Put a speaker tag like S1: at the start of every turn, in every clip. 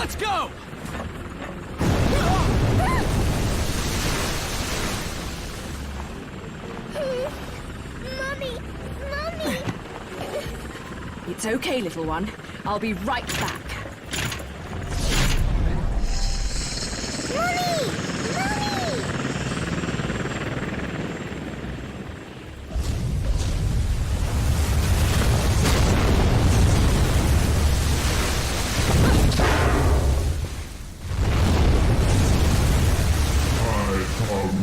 S1: Let's go!
S2: Mommy! Mommy!
S3: It's okay, little one. I'll be right back.
S2: Mommy!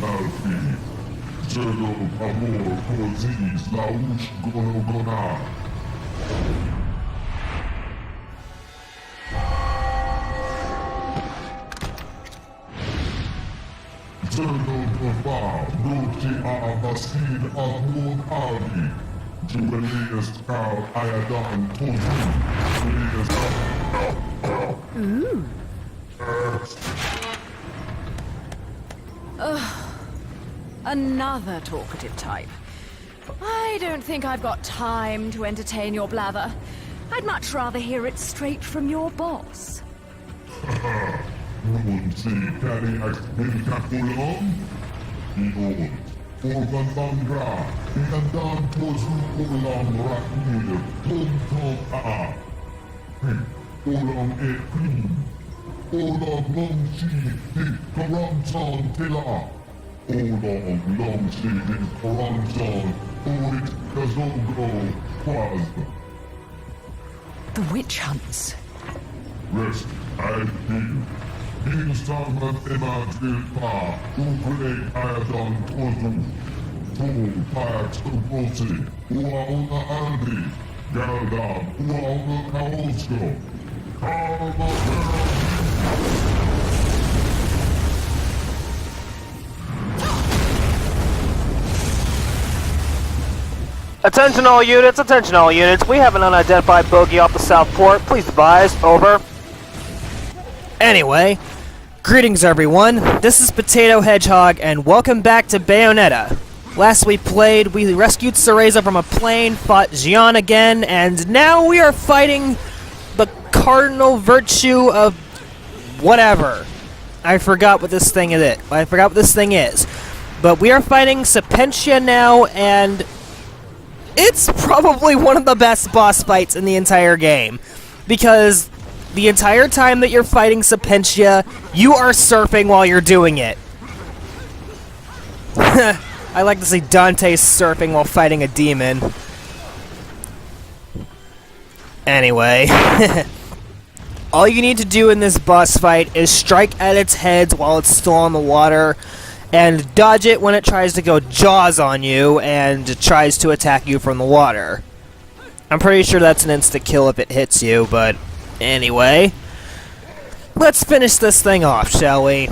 S2: Mommy!
S4: Czego amor pozis la usz gonogona. Czego dwa nukci a baskin amor ali. Jubileus kal ayadan tozi.
S3: Another talkative type. I don't think I've got time to entertain your blather. I'd much rather hear it straight from your boss.
S4: Nun si kari ex medicatulum? Ion. Organ bangra. Iandan tozu ulam raknir. Tom a. Ulam e queen. Ulam long si. Karamsan tila. Olam long si. Karamsan. Orit kazogo. Quaz.
S3: The witch hunts.
S4: Rest, I heal. Instagman imagil pa, ugrei ayadan tozu. Tol pax ubosi, uauna andi. Galdan, uauna kaosko. Karma
S5: Attention all units, we have an unidentified bogey off the south port, please advise, over. Anyway, greetings everyone, this is Potato Hedgehog, and welcome back to Bayonetta. Last we played, we rescued Cereza from a plane, fought Jeanne again, and now we are fighting the cardinal virtue of whatever. I forgot what this thing is. But we are fighting Sapentia now, and it's probably one of the best boss fights in the entire game, because the entire time that you're fighting Sapentia, you are surfing while you're doing it. I like to see Dante surfing while fighting a demon. Anyway, all you need to do in this boss fight is strike at its head while it's still on the water, and dodge it when it tries to go jaws on you and tries to attack you from the water. I'm pretty sure that's an insta-kill if it hits you, but anyway. Let's finish this thing off, shall we?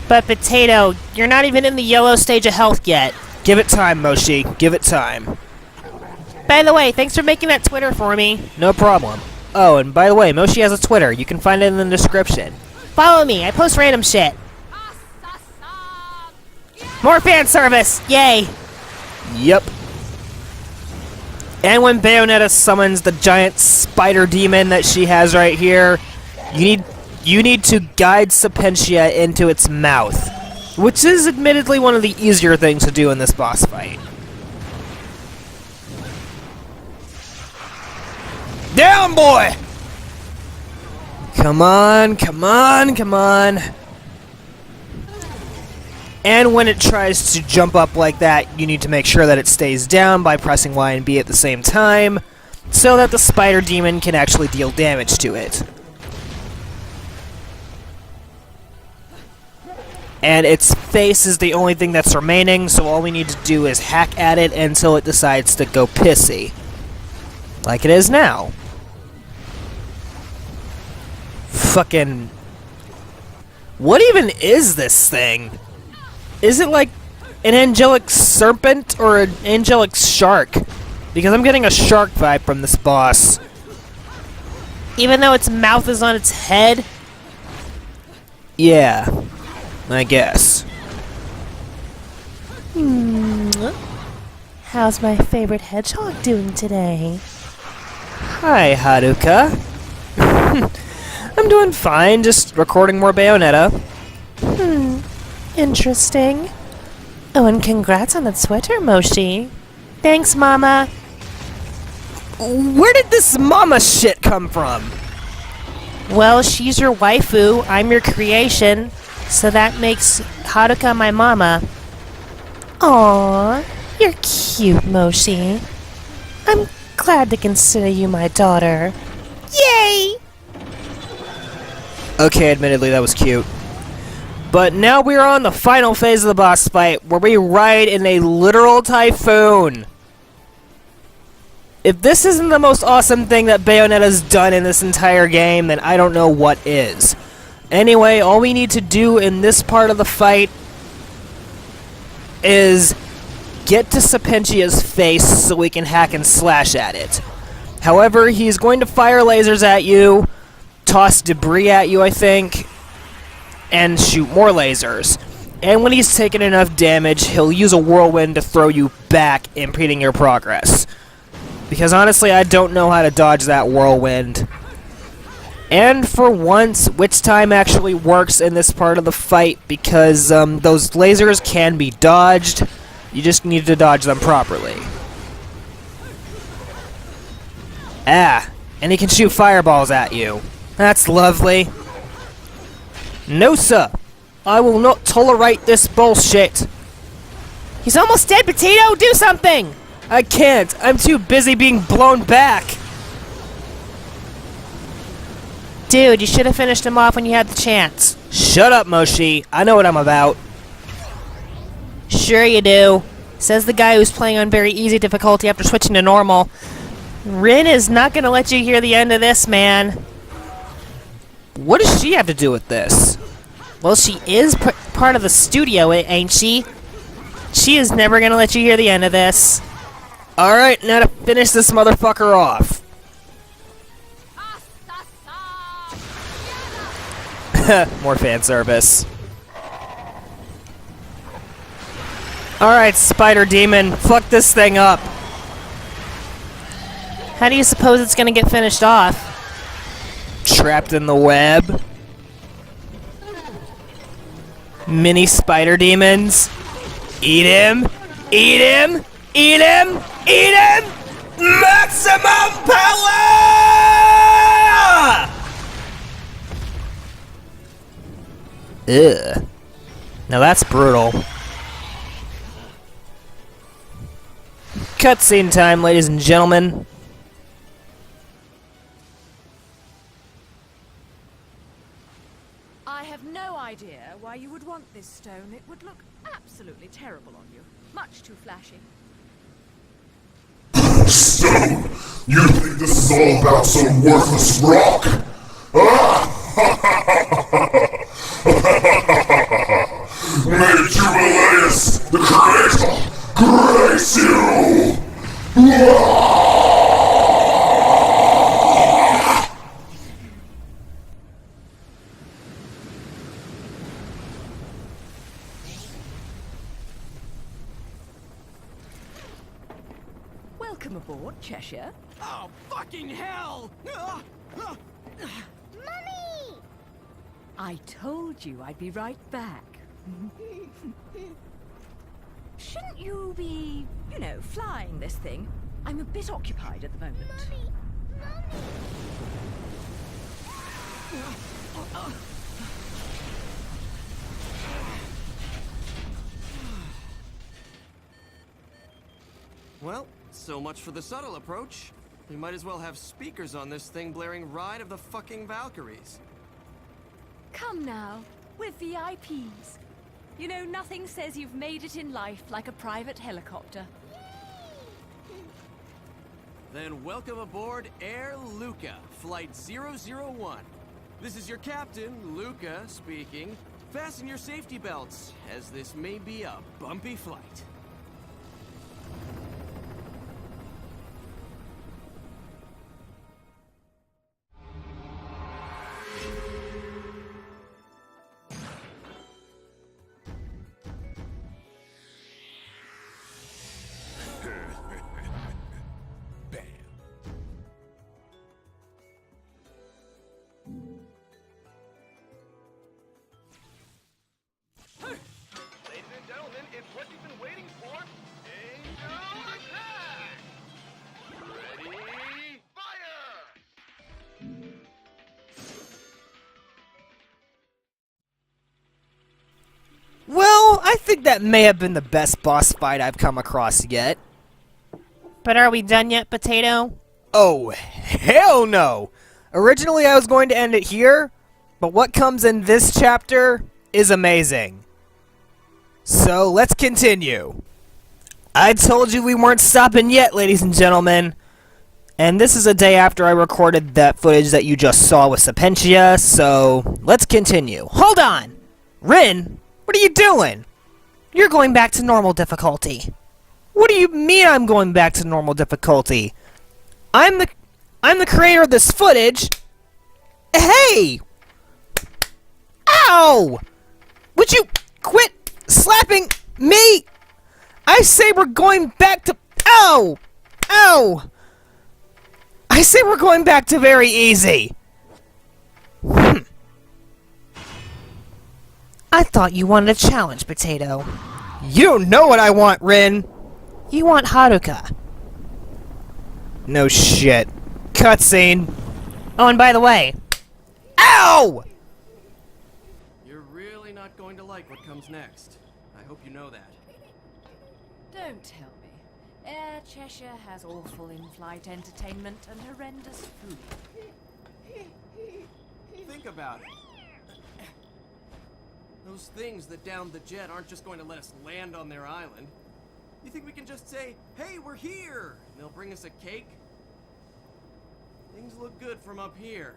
S5: But Potato, you're not even in the yellow stage of health yet. Give it time, Moshi. Give it time. By the way, thanks for making that Twitter for me. No problem. Oh, and by the way, Moshi has a Twitter. You can find it in the description. Follow me. I post random shit. More fan service! Yay! Yep. And when Bayonetta summons the giant spider demon that she has right here, you need to guide Sapentia into its mouth, which is admittedly one of the easier things to do in this boss fight. Down, boy! Come on, come on, come on. And when it tries to jump up like that, you need to make sure that it stays down by pressing Y and B at the same time, so that the spider demon can actually deal damage to it. And its face is the only thing that's remaining, so all we need to do is hack at it until it decides to go pissy. Like it is now. Fucking... what even is this thing? Is it like an angelic serpent or an angelic shark? Because I'm getting a shark vibe from this boss. Even though its mouth is on its head? Yeah, I guess.
S6: How's my favorite hedgehog doing today?
S5: Hi, Haruka. I'm doing fine, just recording more Bayonetta.
S1: Interesting. Oh, and congrats on the Twitter, Moshi. Thanks, Mama.
S5: Where did this mama shit come from?
S1: Well, she's your waifu, I'm your creation, so that makes Haruka my mama. Aww, you're cute, Moshi. I'm glad to consider you my daughter. Yay!
S5: Okay, admittedly, that was cute. But now we are on the final phase of the boss fight, where we ride in a literal typhoon. If this isn't the most awesome thing that Bayonetta's done in this entire game, then I don't know what is. Anyway, all we need to do in this part of the fight is get to Serpentia's face so we can hack and slash at it. However, he's going to fire lasers at you, toss debris at you, I think, and shoot more lasers. And when he's taken enough damage, he'll use a whirlwind to throw you back, impeding your progress. Because honestly, I don't know how to dodge that whirlwind. And for once, Witch Time actually works in this part of the fight because those lasers can be dodged. You just need to dodge them properly. Ah, and he can shoot fireballs at you. That's lovely. No, sir. I will not tolerate this bullshit.
S1: He's almost dead, Potato! Do something!
S5: I can't. I'm too busy being blown back.
S1: Dude, you should have finished him off when you had the chance.
S5: Shut up, Moshi. I know what I'm about.
S1: Sure you do. Says the guy who's playing on very easy difficulty after switching to normal. Rin is not gonna let you hear the end of this, man.
S5: What does she have to do with this?
S1: Well, she is part of the studio, ain't she? She is never gonna let you hear the end of this.
S5: Alright, now to finish this motherfucker off. More fan service. Alright, Spider Demon, fuck this thing up.
S1: How do you suppose it's gonna get finished off?
S5: Trapped in the web. Mini Spider Demons. Eat him! Eat him! Eat him! Eat him! Maximum power! Ugh. Now that's brutal. Cutscene time, ladies and gentlemen.
S3: I have no idea why you would want this stone. It would look absolutely terrible on you. Much too flashy.
S4: Stone! You think this is all about some worthless rock? May Jubileus, the Creator, grace you!
S3: Welcome aboard, Cheshire.
S6: Oh, fucking hell!
S2: Mummy!
S3: I told you I'd be right back. Shouldn't you be, you know, flying this thing? I'm a bit occupied at the moment.
S6: Well, so much for the subtle approach. We might as well have speakers on this thing blaring Ride of the fucking Valkyries.
S3: Come now, we're VIPs. You know, nothing says you've made it in life like a private helicopter.
S6: Then welcome aboard Air Luca, Flight 001. This is your captain, Luca, speaking. Fasten your safety belts, as this may be a bumpy flight.
S5: I think that may have been the best boss fight I've come across yet.
S1: But are we done yet, Potato?
S5: Oh, hell no! Originally I was going to end it here, but what comes in this chapter is amazing. So, let's continue. I told you we weren't stopping yet, ladies and gentlemen. And this is a day after I recorded that footage that you just saw with Sapentia, so let's continue.
S1: Hold on!
S5: Rin, what are you doing?
S1: You're going back to normal difficulty.
S5: What do you mean I'm going back to normal difficulty? I'm the creator of this footage. Hey! Ow! Would you quit slapping me? I say we're going back to... Ow! Ow! I say we're going back to very easy.
S1: I thought you wanted a challenge, Potato.
S5: You don't know what I want, Rin.
S1: You want Haruka.
S5: No shit. Cutscene.
S1: Oh, and by the way,
S5: Ow!
S6: You're really not going to like what comes next. I hope you know that.
S3: Don't tell me. Air Cheshire has awful in-flight entertainment and horrendous food.
S6: Think about it. Those things that downed the jet aren't just going to let us land on their island. You think we can just say, "Hey, we're here," and they'll bring us a cake? Things look good from up here.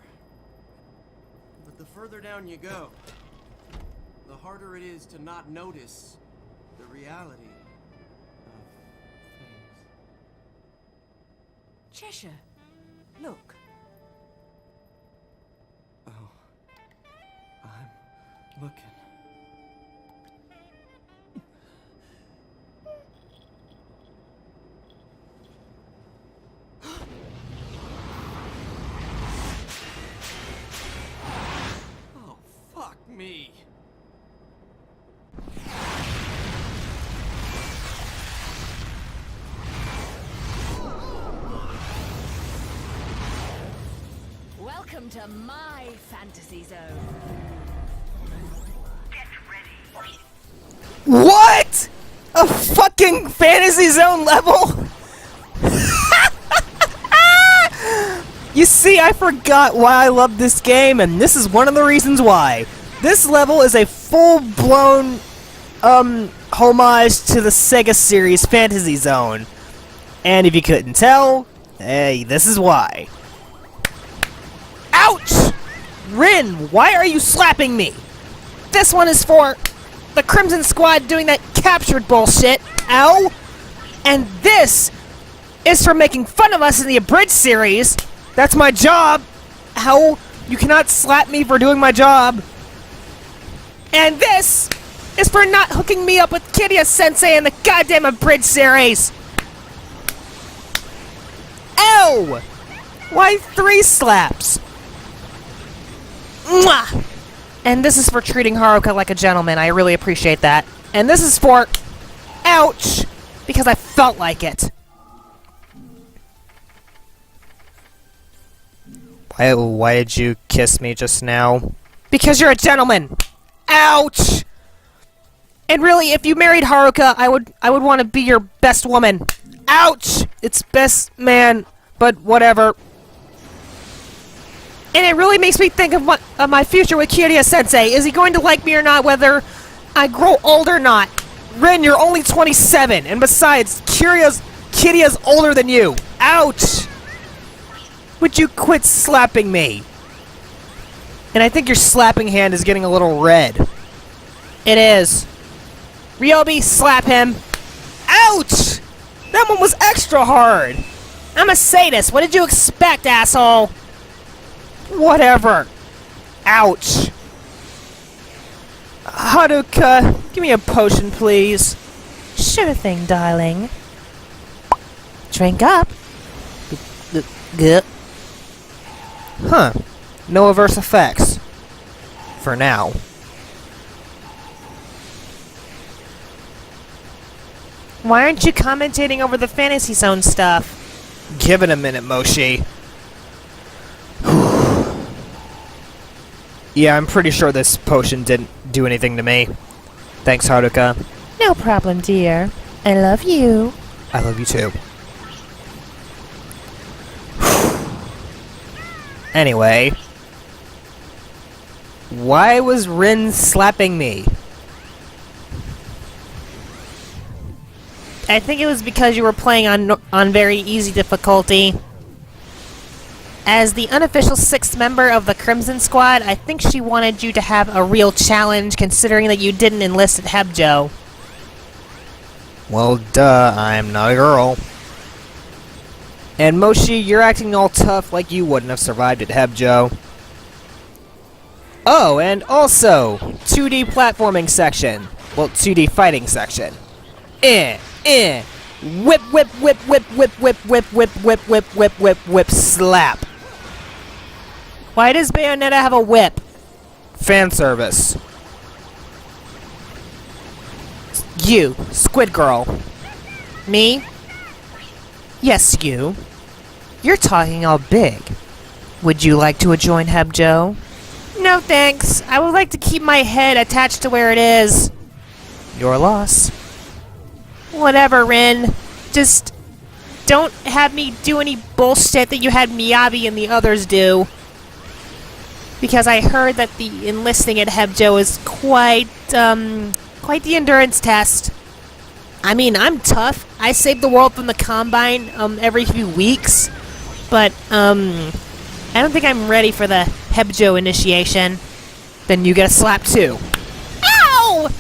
S6: But the further down you go, the harder it is to not notice the reality of things.
S3: Cheshire, look.
S6: Oh, I'm looking. Oh, fuck me.
S3: Welcome to my fantasy zone.
S5: What? A fucking fantasy zone level? You see, I forgot why I love this game, and this is one of the reasons why. This level is a full-blown, homage to the Sega series Fantasy Zone. And if you couldn't tell, hey, this is why. Ouch! Rin, why are you slapping me?
S1: this one is for the Crimson Squad doing that captured bullshit. Ow! And this is for making fun of us in the Abridged series. That's my job. Ow! You cannot slap me for doing my job. And this is for not hooking me up with Kiryu-sensei in the goddamn Abridged series. Ow! Why 3 slaps? Mwah! And this is for treating Haruka like a gentleman. I really appreciate that. And this is for... ouch! Because I felt like it.
S5: Why did you kiss me just now?
S1: Because you're a gentleman. Ouch! And really, if you married Haruka, I would want to be your best woman. Ouch! It's best man, but whatever. And it really makes me think of my future with Kiryu-sensei. Is he going to like me or not, whether I grow old or not? Rin, you're only 27, and besides, Kiryu's older than you. Ouch! Would you quit slapping me? And I think your slapping hand is getting a little red. It is. Ryobi, slap him. Ouch! That one was extra hard. I'm a sadist. What did you expect, asshole? Whatever. Ouch. Haruka, give me a potion, please. Sure thing, darling. Drink up. Good.
S5: Huh. No adverse effects. For now.
S1: Why aren't you commentating over the Fantasy Zone stuff?
S5: Give it a minute, Moshi. Yeah, I'm pretty sure this potion didn't do anything to me. Thanks, Haruka.
S1: No problem, dear. I love you.
S5: I love you too. Anyway. Why was Rin slapping me?
S1: I think it was because you were playing on very easy difficulty. As the unofficial 6th member of the Crimson Squad, I think she wanted you to have a real challenge, considering that you didn't enlist at Hebjo.
S5: Well, duh, I'm not a girl. And Moshi, you're acting all tough like you wouldn't have survived at Hebjo. Oh, and also, 2D platforming section. Well, 2D fighting section. Whip, whip, whip, whip, whip, whip, whip, whip, whip, whip, whip, whip, whip, slap.
S1: Why does Bayonetta have a whip?
S5: Fan service.
S1: You, Squid Girl. Me? Yes, you. You're talking all big. Would you like to join Hebjo? No thanks. I would like to keep my head attached to where it is.
S5: Your loss.
S1: Whatever, Rin. Just don't have me do any bullshit that you had Miyabi and the others do. Because I heard that the enlisting at Hebjo is quite the endurance test. I mean, I'm tough. I save the world from the Combine every few weeks. But, I don't think I'm ready for the Hebjo initiation.
S5: Then you get a slap too.
S1: Ow!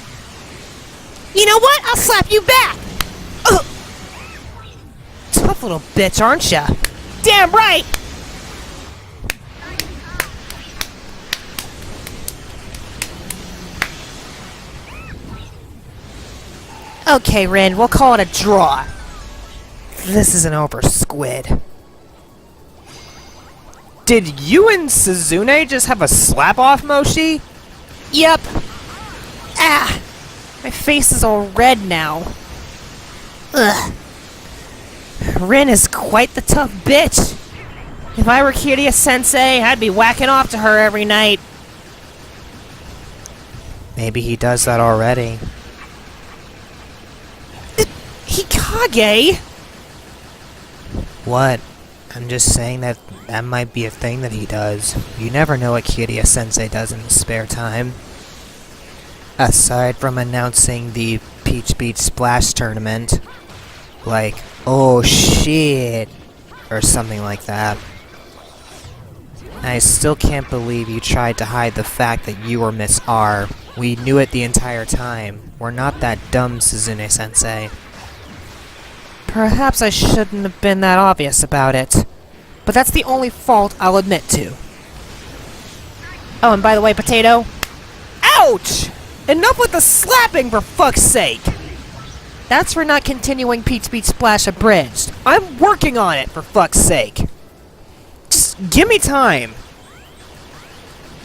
S1: You know what? I'll slap you back! Ugh. Tough little bitch, aren't ya? Damn right! Okay, Rin, we'll call it a draw.
S5: This isn't over, Squid. Did you and Suzune just have a slap-off, Moshi?
S1: Yep. Ah! My face is all red now. Ugh. Rin is quite the tough bitch. If I were Kiryu-sensei, I'd be whacking off to her every night.
S5: Maybe he does that already.
S1: Hikage?
S5: What? I'm just saying that might be a thing that he does. You never know what Kiryu-sensei does in his spare time. Aside from announcing the Peach Beach Splash tournament. Like, oh shit, or something like that. I still can't believe you tried to hide the fact that you were Miss R. We knew it the entire time. We're not that dumb, Suzune-sensei.
S1: Perhaps I shouldn't have been that obvious about it. But that's the only fault I'll admit to. Oh, and by the way, Potato.
S5: Ouch! Enough with the slapping, for fuck's sake!
S1: That's for not continuing Peach Beach Splash Abridged.
S5: I'm working on it, for fuck's sake! Just give me time!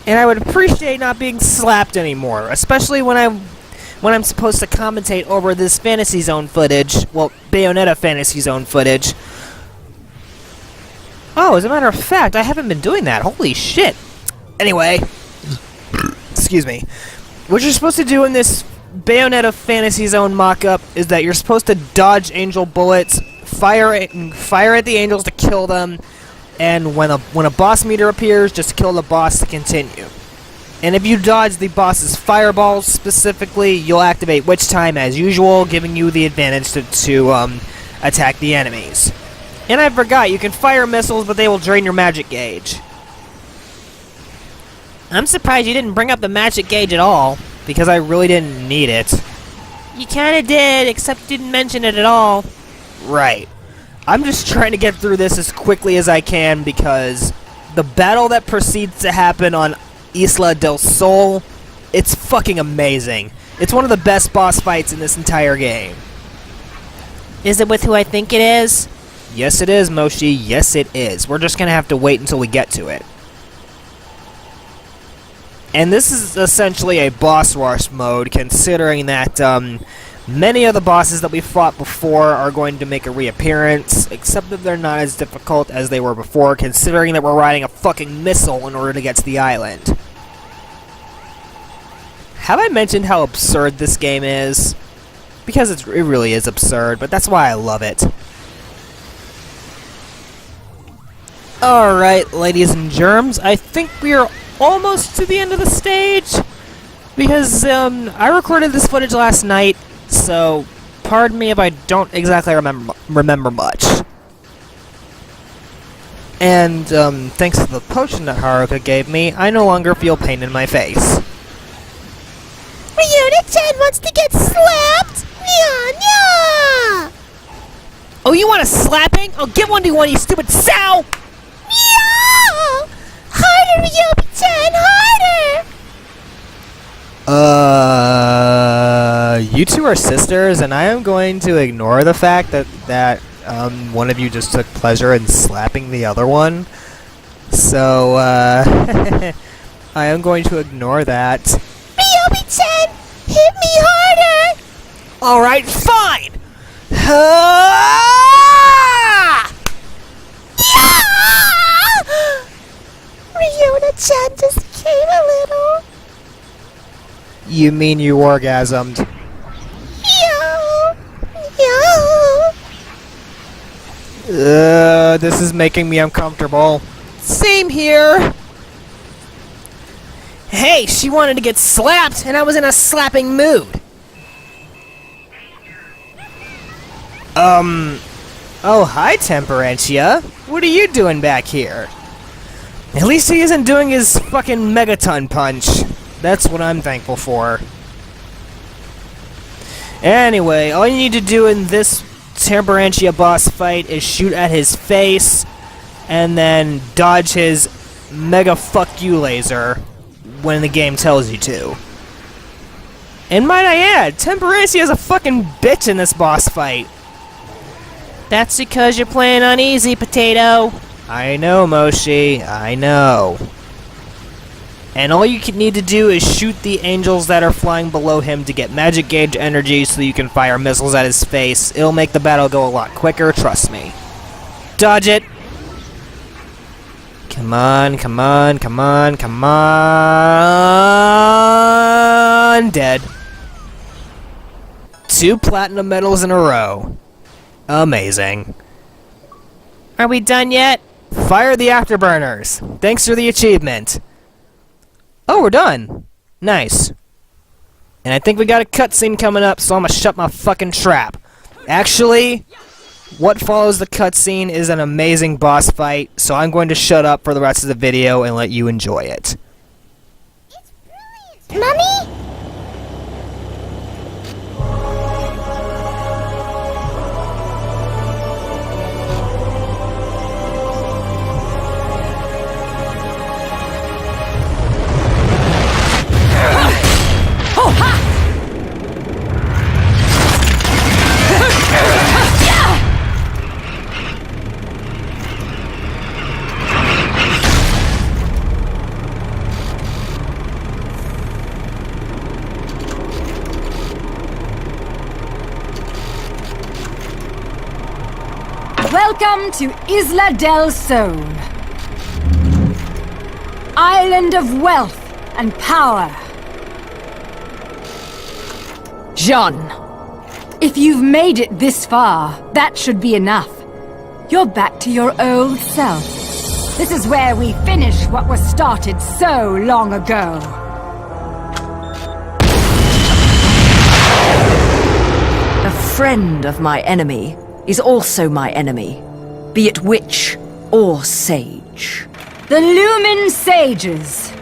S5: And I would appreciate not being slapped anymore, especially when I'm supposed to commentate over this Fantasy Zone footage. Well, Bayonetta Fantasy Zone footage. Oh, as a matter of fact, I haven't been doing that. Holy shit! Anyway, excuse me. What you're supposed to do in this Bayonetta Fantasy Zone mock-up is that you're supposed to dodge angel bullets, fire at the angels to kill them, and when a boss meter appears, just kill the boss to continue. And if you dodge the boss's fireballs specifically, you'll activate Witch Time as usual, giving you the advantage to attack the enemies. And I forgot, you can fire missiles, but they will drain your magic gauge.
S1: I'm surprised you didn't bring up the magic gauge at all.
S5: Because I really didn't need it.
S1: You kinda did, except you didn't mention it at all.
S5: Right. I'm just trying to get through this as quickly as I can because the battle that proceeds to happen on Isla del Sol, it's fucking amazing. It's one of the best boss fights in this entire game.
S1: Is it with who I think it is?
S5: Yes, it is, Moshi. Yes, it is. We're just gonna have to wait until we get to it. And this is essentially a boss rush mode, considering that many of the bosses that we fought before are going to make a reappearance, except that they're not as difficult as they were before, considering that we're riding a fucking missile in order to get to the island. have I mentioned how absurd this game is? Because it really is absurd, but that's why I love it. Alright, ladies and germs, I think we are almost to the end of the stage. Because, I recorded this footage last night, so pardon me if I don't exactly remember much. And, thanks to the potion that Haruka gave me, I no longer feel pain in my face.
S2: Bayonetta wants to get slapped! Nya, nya!
S1: Oh, you want a slapping? I'll give one to one, you stupid sow!
S2: Meow! Harder, Ryobichan, harder!
S5: You two are sisters, and I am going to ignore the fact that one of you just took pleasure in slapping the other one. So, I am going to ignore that.
S2: Ryobichan, hit me harder!
S1: Alright, fine!
S2: Ryona-chan just came a little.
S5: You mean you orgasmed?
S2: Meow! Meow!
S5: This is making me uncomfortable.
S1: Same here! Hey, she wanted to get slapped, and I was in a slapping mood.
S5: Oh, hi, Temperantia. What are you doing back here? At least he isn't doing his fucking megaton punch. That's what I'm thankful for. Anyway, all you need to do in this Temperantia boss fight is shoot at his face, and then dodge his mega fuck you laser when the game tells you to. And might I add, Temperantia is a fucking bitch in this boss fight. That's because you're playing on easy, Potato. I know, Moshi. I know. And all you need to do is shoot the angels that are flying below him to get magic gauge energy so you can fire missiles at his face. It'll make the battle go a lot quicker, trust me. Dodge it! Come on, come on, come on, come on! Dead. 2 platinum medals in a row. Amazing. Are we done yet? Fire the afterburners. Thanks for the achievement. Oh, we're done. Nice. And I think we got a cutscene coming up, so I'm gonna shut my fucking trap. Actually, what follows the cutscene is an amazing boss fight, so I'm going to shut up for the rest of the video and let you enjoy it.
S2: It's brilliant! Mummy?
S3: Welcome to Isla del Sol. Island of wealth and power. Jeanne, if you've made it this far, that should be enough. You're back to your old self. This is where we finish what was started so long ago.
S7: A friend of my enemy is also my enemy, be it witch or sage.
S3: The Lumen Sages.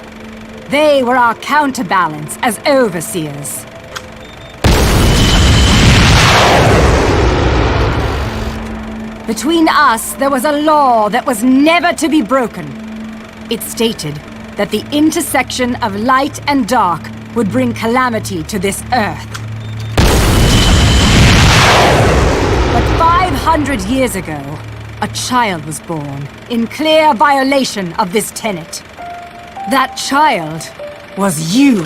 S3: They were our counterbalance as overseers. Between us, there was a law that was never to be broken. It stated that the intersection of light and dark would bring calamity to this earth. But 500 years ago, a child was born in clear violation of this tenet. That child was you.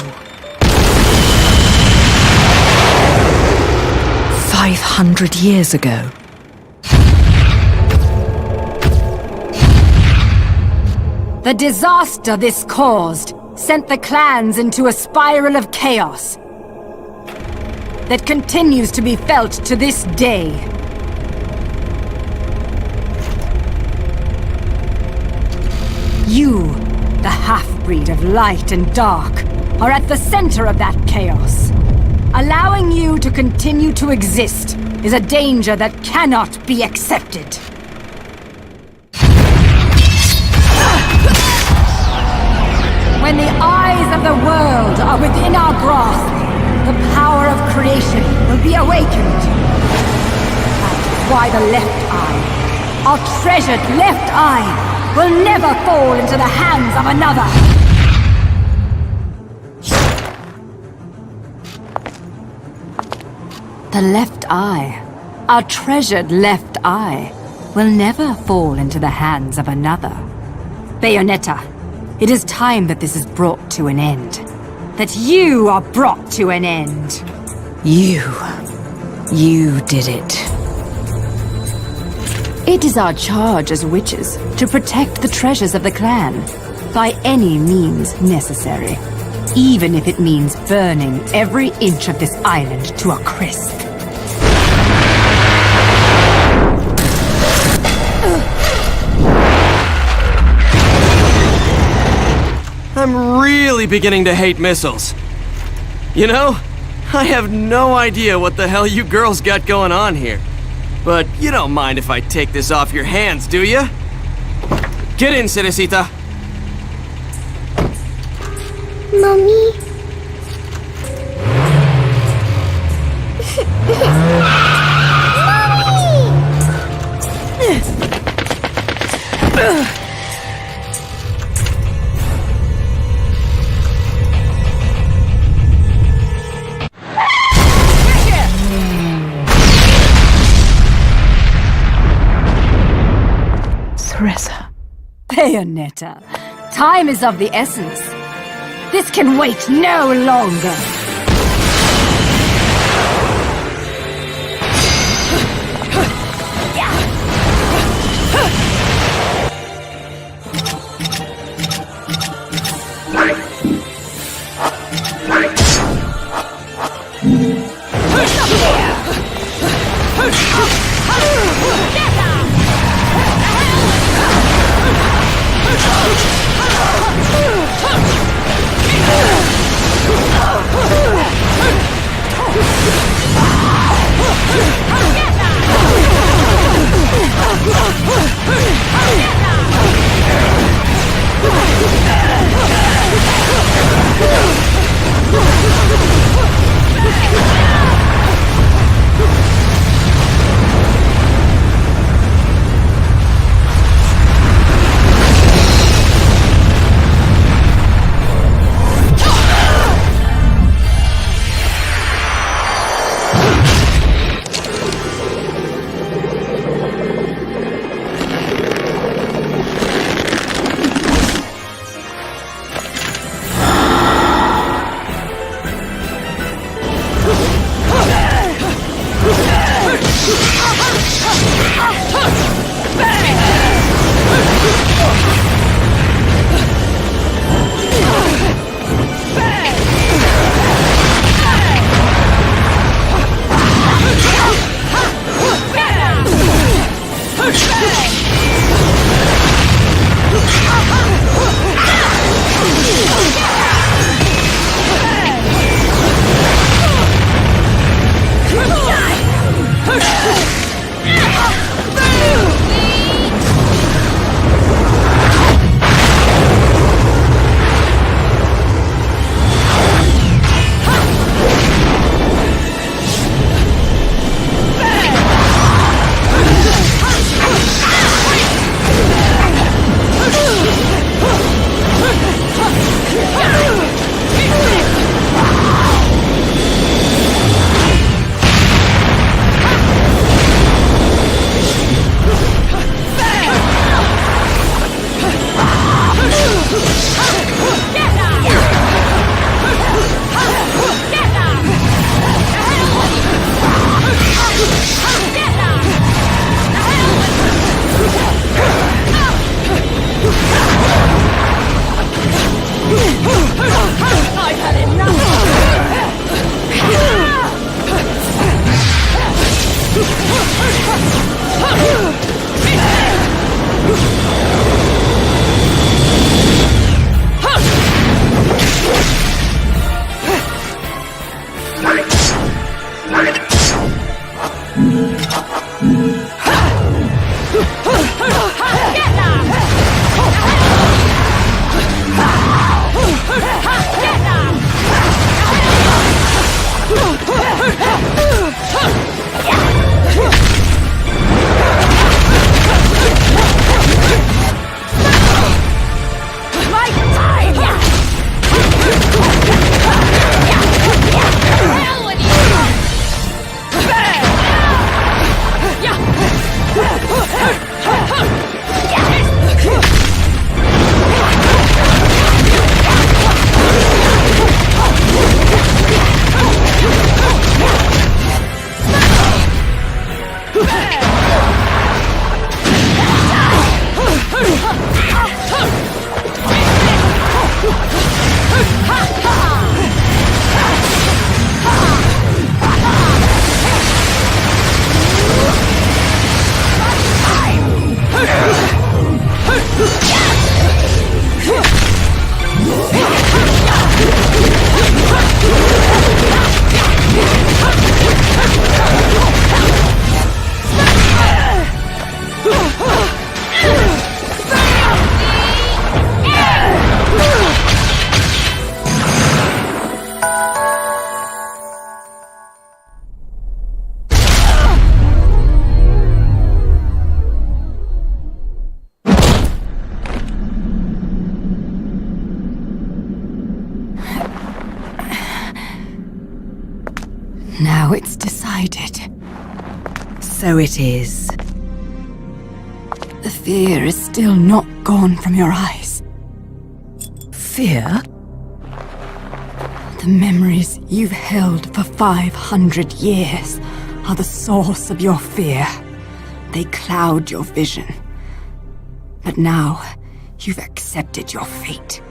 S7: 500 years ago.
S3: The disaster this caused sent the clans into a spiral of chaos that continues to be felt to this day. You, the half-breed of light and dark, are at the center of that chaos. Allowing you to continue to exist is a danger that cannot be accepted. When the eyes of the world are within our grasp, the power of creation will be awakened. That is why the left eye, our treasured left eye, will never fall into the hands of another. The left eye, our treasured left eye, will never fall into the hands of another. Bayonetta, it is time that this is brought to an end. That you are brought to an end.
S7: You did it.
S3: It is our charge as witches to protect the treasures of the clan by any means necessary, even if it means burning every inch of this island to a crisp.
S6: I'm really beginning to hate missiles. You know, I have no idea what the hell you girls got going on here. But you don't mind if I take this off your hands, do you? Get in, Cerecita.
S2: Mommy?
S3: Bayonetta, time is of the essence. This can wait no longer. Now it's decided.
S7: So it is.
S3: The fear is still not gone from your eyes.
S7: Fear?
S3: The memories you've held for 500 years are the source of your fear. They cloud your vision. But now, you've accepted your fate.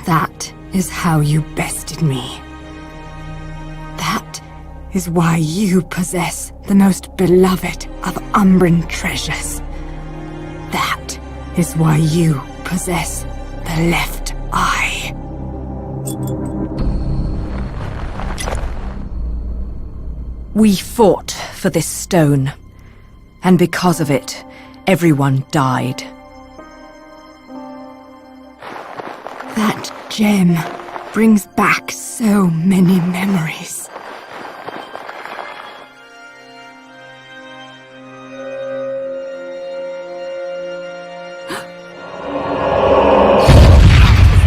S3: That is how you bested me. That is why you possess the most beloved of Umbran treasures. That is why you possess the left eye.
S7: We fought for this stone, and because of it, everyone died.
S3: That gem brings back so many memories.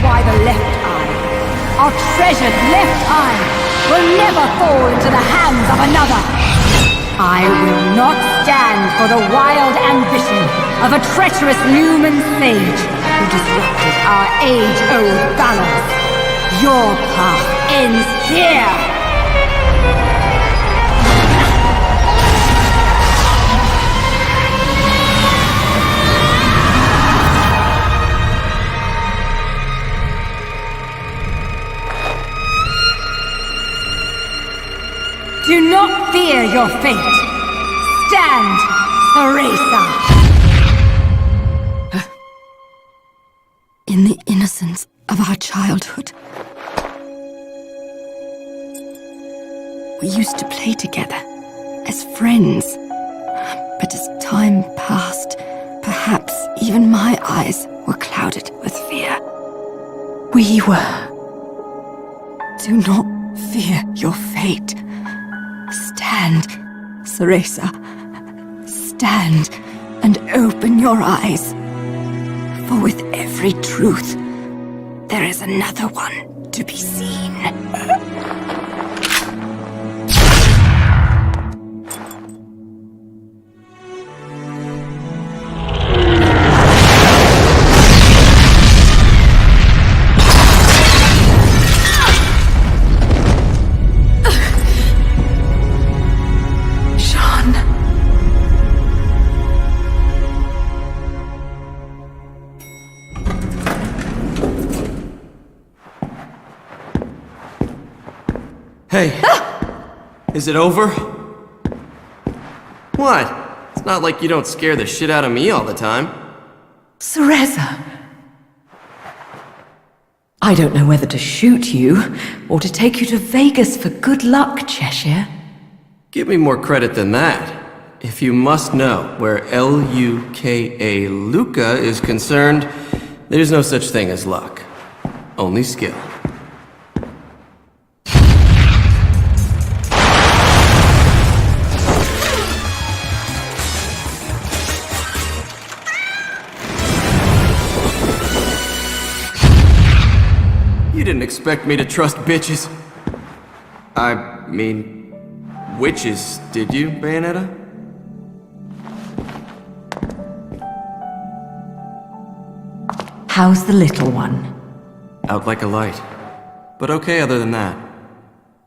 S7: Why the left eye, our treasured left eye, will never fall into the hands of another. I will not stand for the wild ambition of a treacherous Lumen sage who disrupted our age-old balance. Your path ends here! Do not fear your fate. Stand, Theresa.
S3: In the innocence of our childhood, we used to play together as friends. But as time passed, perhaps even my eyes were clouded with fear. We were. Do not fear your fate. Stand, Theresa. Stand and open your eyes. For with every truth, there is another one to be seen.
S6: Hey, is it over? What? It's not like you don't scare the shit out of me all the time.
S7: Theresa. I don't know whether to shoot you or to take you to Vegas for good luck, Cheshire.
S6: Give me more credit than that. If you must know where Luka Luca is concerned, there's no such thing as luck. Only skill. You didn't expect me to trust bitches. I mean, witches, did you, Bayonetta?
S7: How's the little one?
S6: Out like a light. But okay other than that.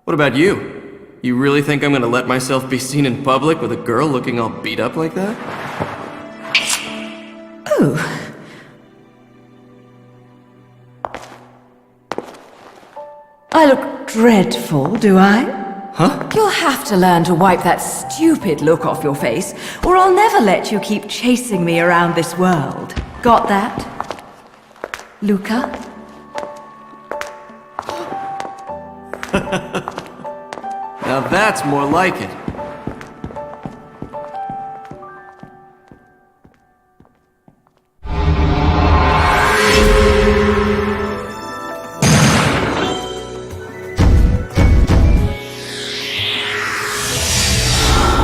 S6: What about you? You really think I'm gonna let myself be seen in public with a girl looking all beat up like that?
S7: Oh. I look dreadful, do I?
S6: Huh?
S7: You'll have to learn to wipe that stupid look off your face, or I'll never let you keep chasing me around this world. Got that? Luca?
S6: Now that's more like it.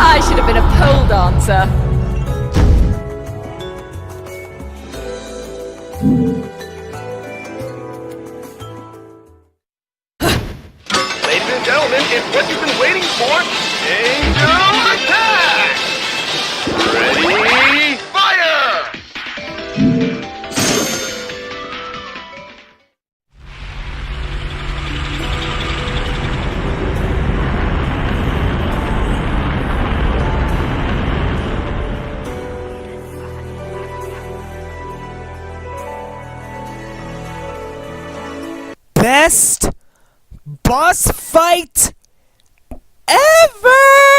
S3: I should have been a pole dancer.
S8: Ladies and gentlemen, gentlemen, it's what you've been waiting for. Angel attack! Ready, fire!
S5: Best boss fight ever!